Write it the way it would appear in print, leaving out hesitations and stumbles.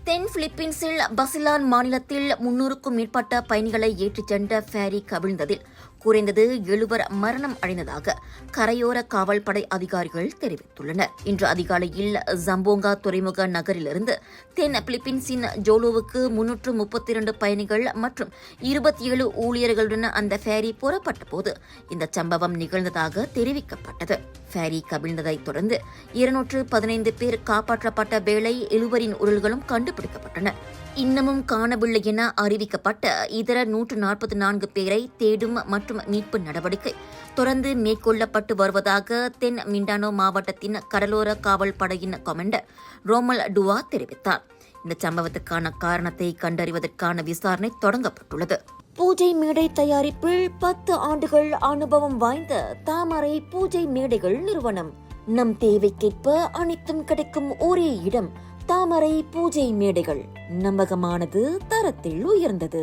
தென் பிலிப்பீன்ஸில் பசிலான் மாநிலத்தில் 300க்கும் மேற்பட்ட பயணிகளை ஏற்றிச் சென்ற ஃபேரி கவிழ்ந்ததில் குறைந்தது 7 மரணம் அடைந்ததாக கரையோர காவல்படை அதிகாரிகள் தெரிவித்துள்ளனர். இன்று அதிகாலையில் ஜம்போங்கா துறைமுக நகரிலிருந்து தென் பிலிப்பீன்ஸின் ஜோலோவுக்கு 332 பயணிகள் மற்றும் 27 ஊழியர்களுடன் அந்த ஃபேரி புறப்பட்ட போது இந்த சம்பவம் நிகழ்ந்ததாக தெரிவிக்கப்பட்டது. ஃபேரி கவிழ்ந்ததைத் தொடர்ந்து 215 பேர் காப்பாற்றப்பட்ட வேளை 7 உடல்களும் கண்டுபிடிக்கப்பட்டன. இன்னமும் காணவில்லை என அறிவிக்கப்பட்ட இதர 144 பேரை தேடும் மற்றும் மீட்பு நடவடிக்கை தொடர்ந்து மேற்கொள்ளப்பட்டு வருவதாக தென் மிண்டானோ மாவட்டத்தின் கடலோர காவல் படையின் கமாண்டர் ரோமல் டுவா தெரிவித்தார். இந்த சம்பவத்துக்கான காரணத்தை கண்டறிவதற்கான விசாரணை தொடங்கப்பட்டுள்ளது. பூஜை மேடை தயாரிப்பில் 10 ஆண்டுகள் அனுபவம் வாய்ந்த தாமரை பூஜை மேடைகள் நிறுவனம். நம் தேவைக்கேற்ப அனைத்தும் கிடைக்கும் ஒரே இடம் தாமரை பூஜை மேடைகள். நம்பகமானது, தரத்தில் உயர்ந்தது.